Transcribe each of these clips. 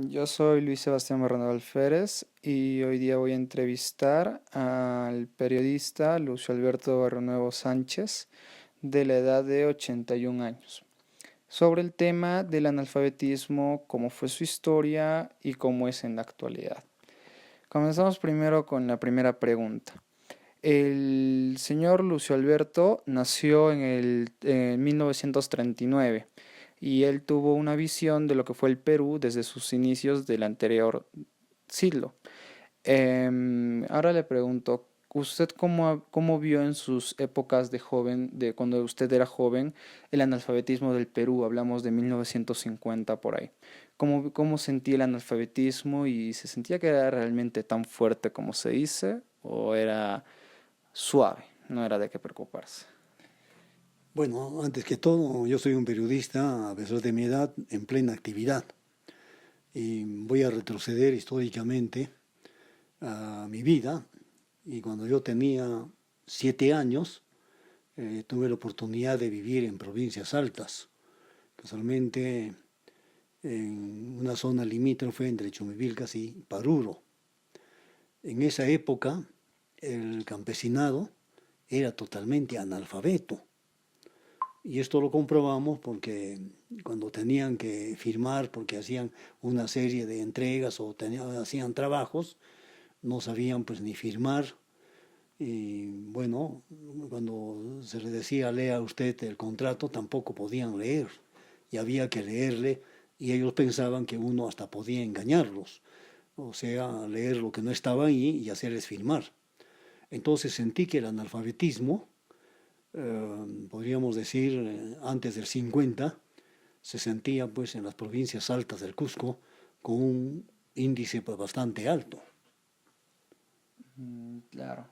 Yo soy Luis Sebastián Bernardo Alférez y hoy día voy a entrevistar al periodista Lucio Alberto Barrionuevo Sánchez de la edad de 81 años sobre el tema del analfabetismo, cómo fue su historia y cómo es en la actualidad. Comenzamos primero con la primera pregunta. El señor Lucio Alberto nació en 1939 y él tuvo una visión de lo que fue el Perú desde sus inicios del anterior siglo. Ahora le pregunto, ¿usted cómo vio en sus épocas de joven, de cuando usted era joven, el analfabetismo del Perú? Hablamos de 1950 por ahí. ¿Cómo sentía el analfabetismo y se sentía que era realmente tan fuerte como se dice o era suave, no era de qué preocuparse? Bueno, antes que todo, yo soy un periodista, a pesar de mi edad, en plena actividad. Y voy a retroceder históricamente a mi vida. Y cuando yo tenía 7 años, tuve la oportunidad de vivir en provincias altas, casualmente en una zona limítrofe entre Chumivilcas y Paruro. En esa época, el campesinado era totalmente analfabeto. Y esto lo comprobamos porque cuando tenían que firmar, porque hacían una serie de entregas o hacían trabajos, no sabían pues ni firmar. Y bueno, cuando se les decía lea usted el contrato, tampoco podían leer. Y había que leerle y ellos pensaban que uno hasta podía engañarlos. O sea, leer lo que no estaba ahí y hacerles firmar. Entonces sentí que el analfabetismo podríamos decir, antes del 50, se sentía pues en las provincias altas del Cusco con un índice pues, bastante alto. Claro.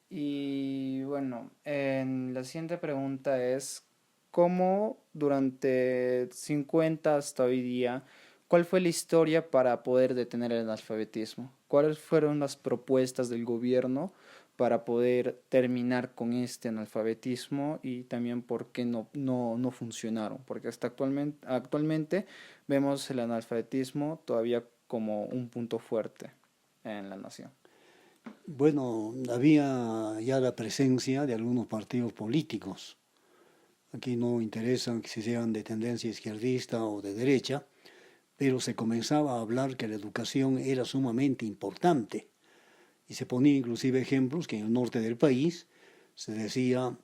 Y bueno, la siguiente pregunta es, ¿cómo durante 50 hasta hoy día, cuál fue la historia para poder detener el analfabetismo? ¿Cuáles fueron las propuestas del gobierno para poder terminar con este analfabetismo y también por qué no funcionaron? Porque hasta actualmente vemos el analfabetismo todavía como un punto fuerte en la nación. Bueno, había ya la presencia de algunos partidos políticos. Aquí no interesa que sean de tendencia izquierdista o de derecha, pero se comenzaba a hablar que la educación era sumamente importante. Y se ponía inclusive ejemplos que en el norte del país se decía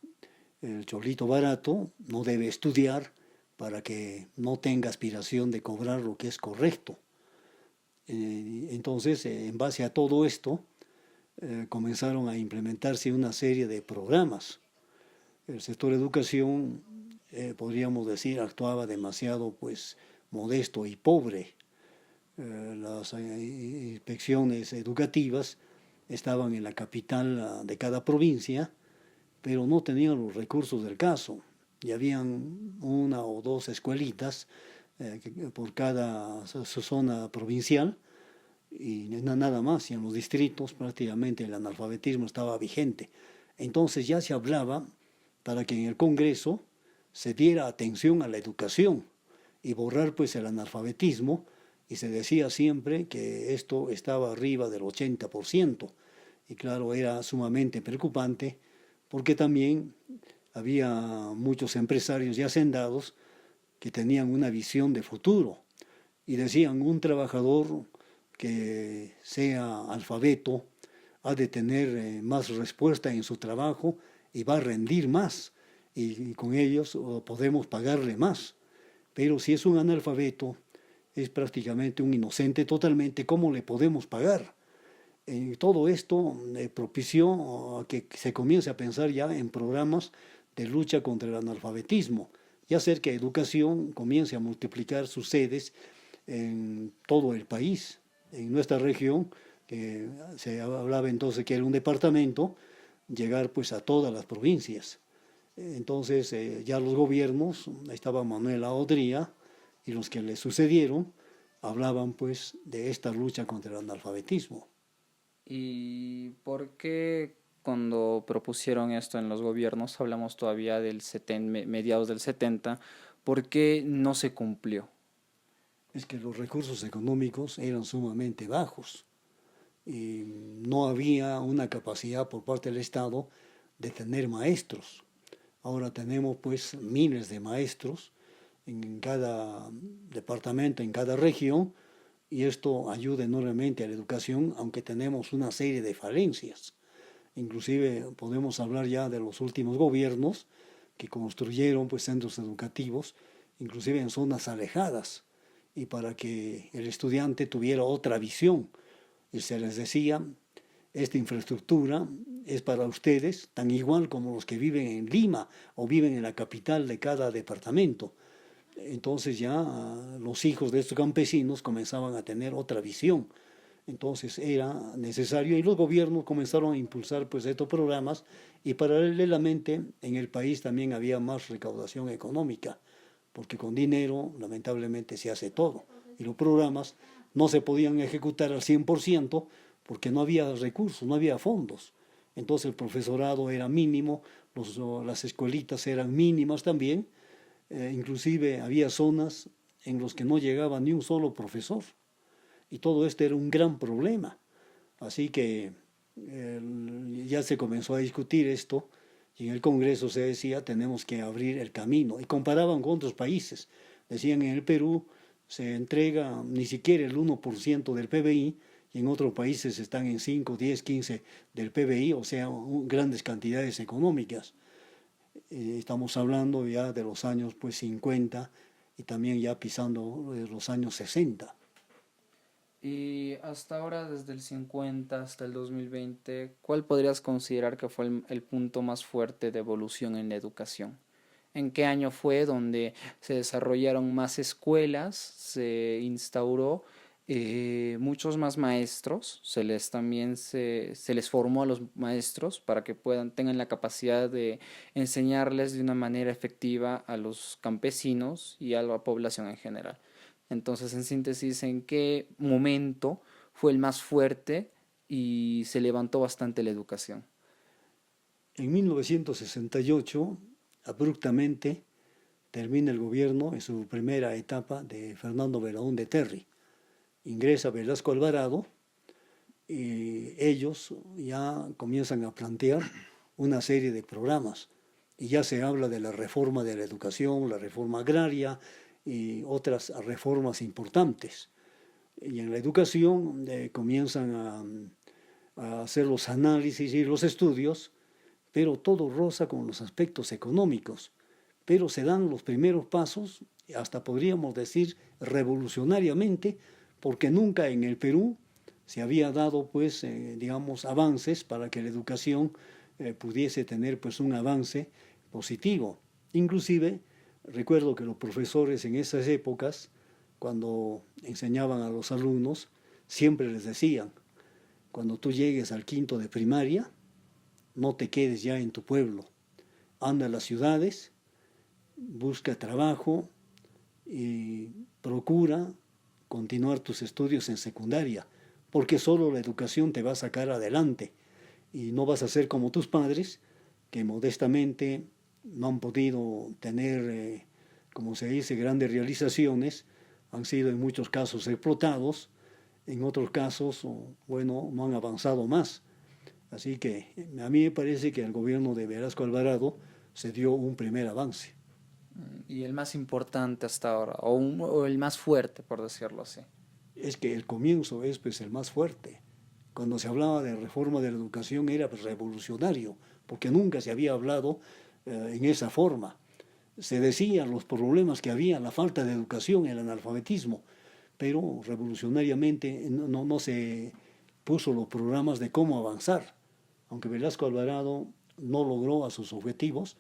el cholito barato no debe estudiar para que no tenga aspiración de cobrar lo que es correcto. Entonces, en base a todo esto, comenzaron a implementarse una serie de programas. El sector educación, podríamos decir, actuaba demasiado pues modesto y pobre. Las inspecciones educativas estaban en la capital de cada provincia, pero no tenían los recursos del caso. Y habían una o dos escuelitas por cada zona provincial y nada más. Y en los distritos prácticamente el analfabetismo estaba vigente. Entonces ya se hablaba para que en el Congreso se diera atención a la educación y borrar pues el analfabetismo, y se decía siempre que esto estaba arriba del 80%. Y claro, era sumamente preocupante porque también había muchos empresarios y hacendados que tenían una visión de futuro y decían un trabajador que sea alfabeto ha de tener más respuesta en su trabajo y va a rendir más y con ellos podemos pagarle más. Pero si es un analfabeto, es prácticamente un inocente totalmente, ¿cómo le podemos pagar? Todo esto propició que se comience a pensar ya en programas de lucha contra el analfabetismo y hacer que educación comience a multiplicar sus sedes en todo el país. En nuestra región, que se hablaba entonces que era un departamento, llegar pues a todas las provincias. Entonces ya los gobiernos, estaba Manuel Aodría y los que le sucedieron, hablaban pues de esta lucha contra el analfabetismo. ¿Y por qué cuando propusieron esto en los gobiernos, hablamos todavía mediados del 70, por qué no se cumplió? es que los recursos económicos eran sumamente bajos y no había una capacidad por parte del Estado de tener maestros. Ahora tenemos pues miles de maestros en cada departamento, en cada región, y esto ayuda enormemente a la educación, aunque tenemos una serie de falencias. Inclusive podemos hablar ya de los últimos gobiernos que construyeron pues centros educativos, inclusive en zonas alejadas, y para que el estudiante tuviera otra visión. Y se les decía, esta infraestructura es para ustedes tan igual como los que viven en Lima o viven en la capital de cada departamento. Entonces ya los hijos de estos campesinos comenzaban a tener otra visión. Entonces era necesario y los gobiernos comenzaron a impulsar pues estos programas y paralelamente en el país también había más recaudación económica, porque con dinero lamentablemente se hace todo y los programas no se podían ejecutar al 100% porque no había recursos, no había fondos. Entonces el profesorado era mínimo, las escuelitas eran mínimas también, inclusive había zonas en las que no llegaba ni un solo profesor. Y todo esto era un gran problema. Así que ya se comenzó a discutir esto y en el Congreso se decía tenemos que abrir el camino. Y comparaban con otros países. Decían en el Perú se entrega ni siquiera el 1% del PBI y en otros países están en 5, 10, 15 del PBI, o sea, grandes cantidades económicas. Estamos hablando ya de los años pues 50 y también ya pisando los años 60. Y hasta ahora, desde el 50 hasta el 2020, ¿cuál podrías considerar que fue el punto más fuerte de evolución en la educación? ¿En qué año fue donde se desarrollaron más escuelas, se instauró muchos más maestros, se les formó a los maestros para que tengan la capacidad de enseñarles de una manera efectiva a los campesinos y a la población en general? Entonces, en síntesis, ¿en qué momento fue el más fuerte y se levantó bastante la educación? En 1968, abruptamente, termina el gobierno en su primera etapa de Fernando Belaúnde Terry. Ingresa Velasco Alvarado y ellos ya comienzan a plantear una serie de programas. Y ya se habla de la reforma de la educación, la reforma agraria y otras reformas importantes. Y en la educación comienzan a hacer los análisis y los estudios, pero todo roza con los aspectos económicos. Pero se dan los primeros pasos, hasta podríamos decir revolucionariamente, porque nunca en el Perú se había dado, pues, digamos, avances para que la educación pudiese tener, pues, un avance positivo. Inclusive, recuerdo que los profesores en esas épocas, cuando enseñaban a los alumnos, siempre les decían, cuando tú llegues al quinto de primaria, no te quedes ya en tu pueblo, anda a las ciudades, busca trabajo y procura continuar tus estudios en secundaria, porque solo la educación te va a sacar adelante y no vas a ser como tus padres, que modestamente no han podido tener, como se dice, grandes realizaciones, han sido en muchos casos explotados, en otros casos, bueno, no han avanzado más. Así que a mí me parece que el gobierno de Velasco Alvarado se dio un primer avance. Y el más importante hasta ahora, o el más fuerte, por decirlo así. Es que el comienzo es pues el más fuerte. Cuando se hablaba de reforma de la educación era pues, revolucionario, porque nunca se había hablado en esa forma. Se decían los problemas que había, la falta de educación, el analfabetismo, pero revolucionariamente no se puso los programas de cómo avanzar. Aunque Velasco Alvarado no logró a sus objetivos,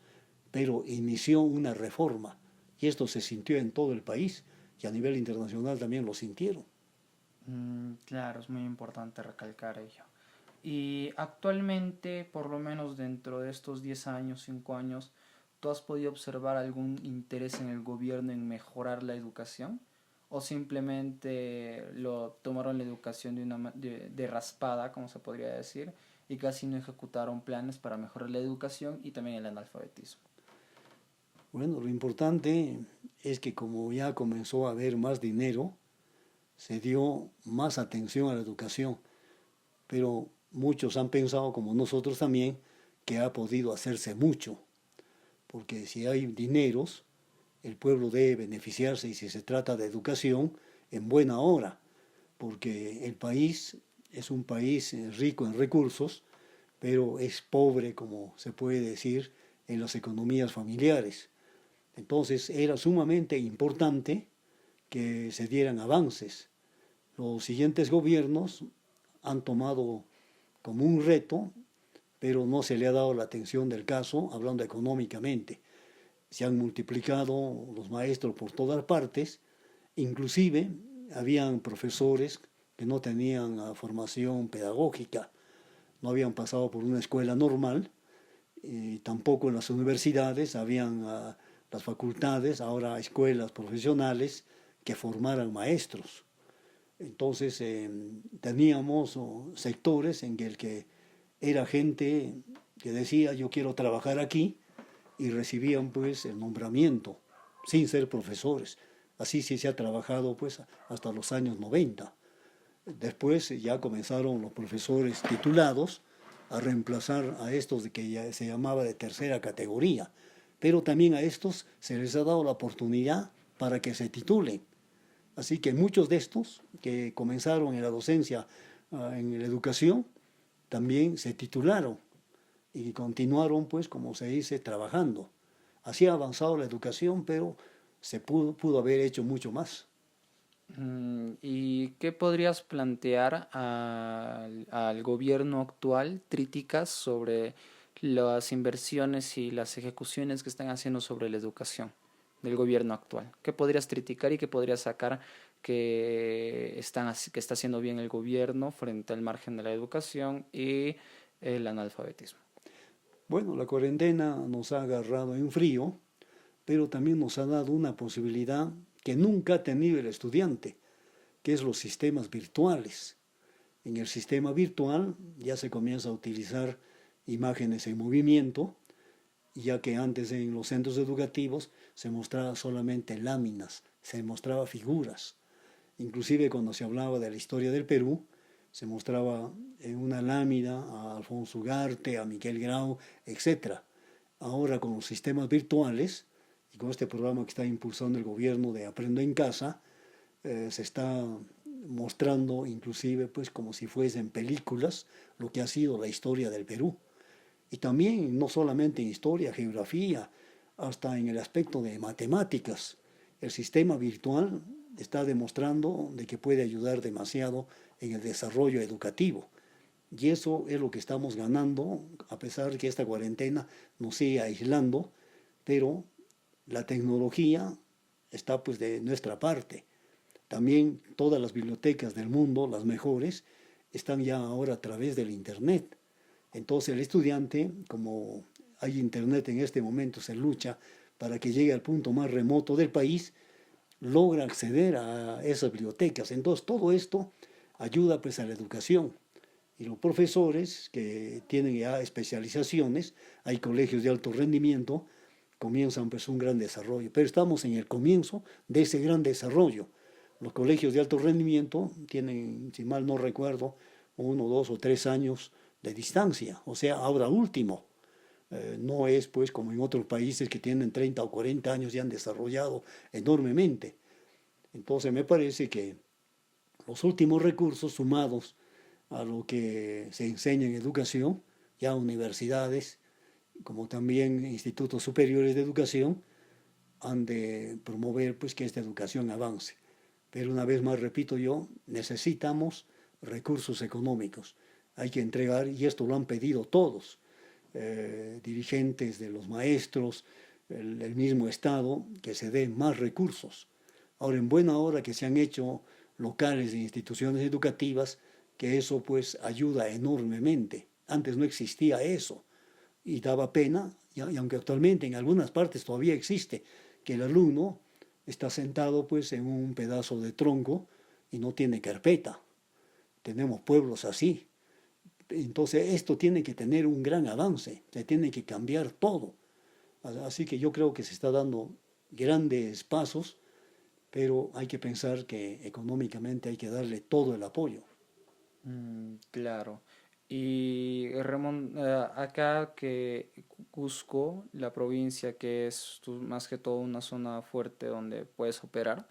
pero inició una reforma y esto se sintió en todo el país y a nivel internacional también lo sintieron. Claro, es muy importante recalcar ello. Y actualmente, por lo menos dentro de estos 10 años, 5 años, ¿tú has podido observar algún interés en el gobierno en mejorar la educación? ¿O simplemente lo tomaron la educación de raspada, como se podría decir, y casi no ejecutaron planes para mejorar la educación y también el analfabetismo? Bueno, lo importante es que como ya comenzó a haber más dinero, se dio más atención a la educación, pero muchos han pensado, como nosotros también, que ha podido hacerse mucho, porque si hay dineros, el pueblo debe beneficiarse y si se trata de educación, en buena hora, porque el país es un país rico en recursos, pero es pobre, como se puede decir, en las economías familiares. Entonces era sumamente importante que se dieran avances. Los siguientes gobiernos han tomado como un reto, pero no se le ha dado la atención del caso, hablando económicamente. Se han multiplicado los maestros por todas partes, inclusive habían profesores que no tenían formación pedagógica, no habían pasado por una escuela normal, y tampoco en las universidades habían las facultades, ahora escuelas profesionales que formaran maestros. Entonces teníamos sectores en el que era gente que decía yo quiero trabajar aquí y recibían pues el nombramiento sin ser profesores. Así sí se ha trabajado pues hasta los años 90. Después ya comenzaron los profesores titulados a reemplazar a estos de que ya se llamaba de tercera categoría, pero también a estos se les ha dado la oportunidad para que se titulen. Así que muchos de estos que comenzaron en la docencia, en la educación, también se titularon y continuaron, pues, como se dice, trabajando. Así ha avanzado la educación, pero se pudo haber hecho mucho más. ¿Y qué podrías plantear al gobierno actual, críticas sobre las inversiones y las ejecuciones que están haciendo sobre la educación del gobierno actual? ¿Qué podrías criticar y qué podrías sacar que está haciendo bien el gobierno frente al margen de la educación y el analfabetismo? Bueno, la cuarentena nos ha agarrado en frío, pero también nos ha dado una posibilidad que nunca ha tenido el estudiante, que es los sistemas virtuales. En el sistema virtual ya se comienza a utilizar imágenes en movimiento, ya que antes en los centros educativos se mostraba solamente láminas, se mostraba figuras. Inclusive cuando se hablaba de la historia del Perú, se mostraba en una lámina a Alfonso Ugarte, a Miguel Grau, etc. Ahora con los sistemas virtuales y con este programa que está impulsando el gobierno de Aprendo en Casa, se está mostrando inclusive pues como si fuesen películas lo que ha sido la historia del Perú. Y también no solamente en historia, geografía, hasta en el aspecto de matemáticas. El sistema virtual está demostrando de que puede ayudar demasiado en el desarrollo educativo. Y eso es lo que estamos ganando, a pesar de que esta cuarentena nos sigue aislando, pero la tecnología está pues de nuestra parte. También todas las bibliotecas del mundo, las mejores, están ya ahora a través del Internet. Entonces el estudiante, como hay Internet en este momento, se lucha para que llegue al punto más remoto del país, logra acceder a esas bibliotecas. Entonces todo esto ayuda pues a la educación. Y los profesores que tienen ya especializaciones, hay colegios de alto rendimiento, comienzan pues un gran desarrollo. Pero estamos en el comienzo de ese gran desarrollo. Los colegios de alto rendimiento tienen, si mal no recuerdo, 1, 2 o 3 años de distancia, o sea, ahora último. No es pues como en otros países que tienen 30 o 40 años y han desarrollado enormemente. Entonces me parece que los últimos recursos sumados a lo que se enseña en educación, ya universidades, como también institutos superiores de educación, han de promover pues que esta educación avance. Pero una vez más repito yo, necesitamos recursos económicos. Hay que entregar, y esto lo han pedido todos, dirigentes de los maestros, el mismo Estado, que se den más recursos. Ahora, en buena hora que se han hecho locales e instituciones educativas, que eso pues ayuda enormemente. Antes no existía eso y daba pena, y aunque actualmente en algunas partes todavía existe, que el alumno está sentado pues en un pedazo de tronco y no tiene carpeta. Tenemos pueblos así. Entonces esto tiene que tener un gran avance, se tiene que cambiar todo. Así que yo creo que se está dando grandes pasos, pero hay que pensar que económicamente hay que darle todo el apoyo. Claro. Y acá que Cusco, la provincia que es más que todo una zona fuerte donde puedes operar,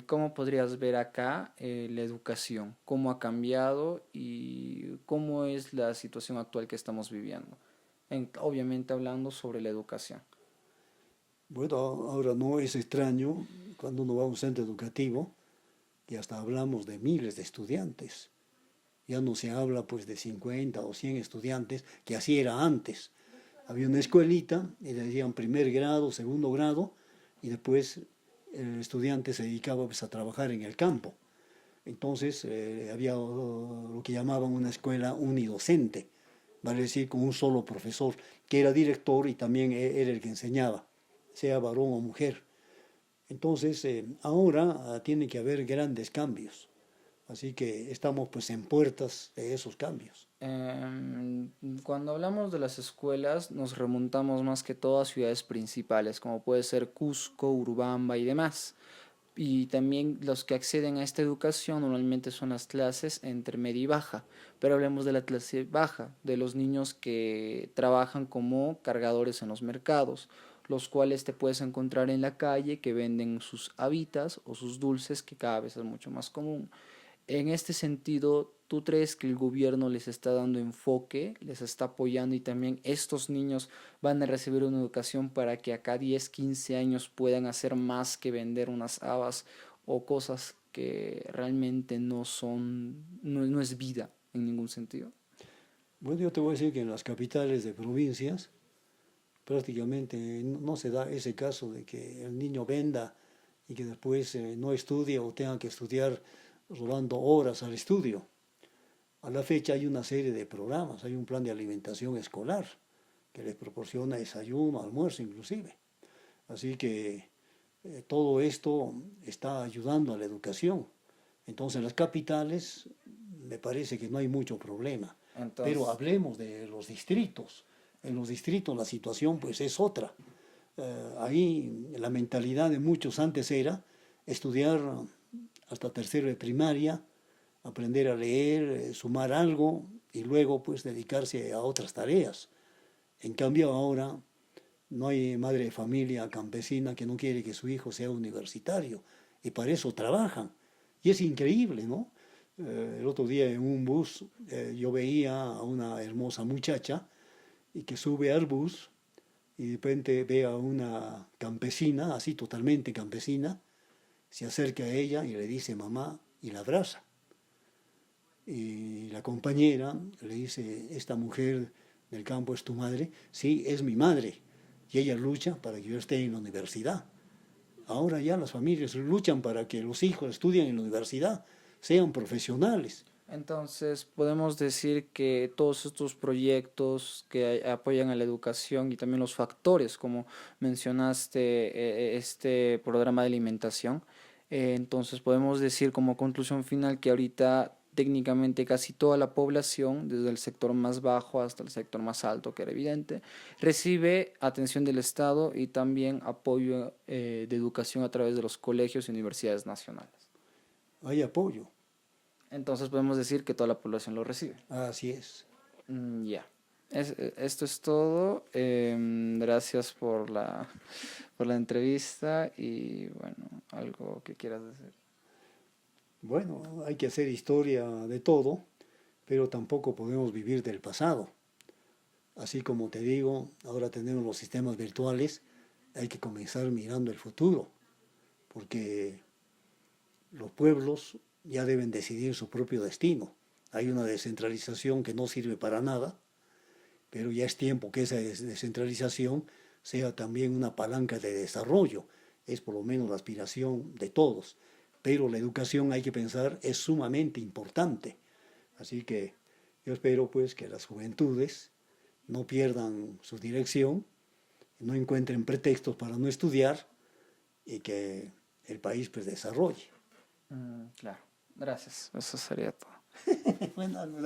¿cómo podrías ver acá la educación? ¿Cómo ha cambiado y cómo es la situación actual que estamos viviendo? Obviamente hablando sobre la educación. Bueno, ahora no es extraño cuando uno va a un centro educativo que hasta hablamos de miles de estudiantes. Ya no se habla pues de 50 o 100 estudiantes, que así era antes. Había una escuelita y le decían primer grado, segundo grado, y después el estudiante se dedicaba pues, a trabajar en el campo. Entonces había lo que llamaban una escuela unidocente, vale decir con un solo profesor, que era director y también era el que enseñaba, sea varón o mujer. Entonces ahora tiene que haber grandes cambios, así que estamos pues en puertas de esos cambios. Em, Cuando hablamos de las escuelas, nos remontamos más que todo a ciudades principales, como puede ser Cusco, Urubamba y demás. Y también los que acceden a esta educación normalmente son las clases entre media y baja. Pero hablemos de la clase baja, de los niños que trabajan como cargadores en los mercados, los cuales te puedes encontrar en la calle que venden sus habitas o sus dulces, que cada vez es mucho más común. En este sentido, ¿tú crees que el gobierno les está dando enfoque, les está apoyando y también estos niños van a recibir una educación para que acá 10, 15 años puedan hacer más que vender unas habas o cosas que realmente no son, no es vida en ningún sentido? Bueno, yo te voy a decir que en las capitales de provincias prácticamente no se da ese caso de que el niño venda y que después no estudie o tenga que estudiar robando horas al estudio. A la fecha hay una serie de programas, hay un plan de alimentación escolar que les proporciona desayuno, almuerzo inclusive. Así que todo esto está ayudando a la educación. Entonces en las capitales me parece que no hay mucho problema. Pero Entonces, hablemos de los distritos. En los distritos la situación pues es otra. Ahí la mentalidad de muchos antes era estudiar hasta tercero de primaria, aprender a leer, sumar algo y luego pues dedicarse a otras tareas. En cambio ahora no hay madre de familia campesina que no quiere que su hijo sea universitario y para eso trabajan. Y es increíble, ¿no? El otro día en un bus yo veía a una hermosa muchacha y que sube al bus y de repente ve a una campesina, así totalmente campesina, se acerca a ella y le dice mamá y la abraza. Y la compañera le dice, esta mujer del campo es tu madre, sí, es mi madre. Y ella lucha para que yo esté en la universidad. Ahora ya las familias luchan para que los hijos estudien en la universidad, sean profesionales. entonces, podemos decir que todos estos proyectos que apoyan a la educación y también los factores, como mencionaste, este programa de alimentación, entonces podemos decir como conclusión final que ahorita técnicamente casi toda la población, desde el sector más bajo hasta el sector más alto, que era evidente, recibe atención del Estado y también apoyo de educación a través de los colegios y universidades nacionales. Hay apoyo, Entonces podemos decir que toda la población lo recibe. así es. Ya. Esto es todo. Gracias por la entrevista y bueno, algo que quieras decir. Bueno, hay que hacer historia de todo, pero tampoco podemos vivir del pasado. Así como te digo, ahora tenemos los sistemas virtuales, hay que comenzar mirando el futuro, porque los pueblos ya deben decidir su propio destino. Hay una descentralización que no sirve para nada, pero ya es tiempo que esa descentralización sea también una palanca de desarrollo. Es por lo menos la aspiración de todos. Pero la educación, hay que pensar, es sumamente importante. Así que yo espero pues que las juventudes no pierdan su dirección, no encuentren pretextos para no estudiar y que el país pues desarrolle. Claro. Gracias. Eso sería todo. Bueno,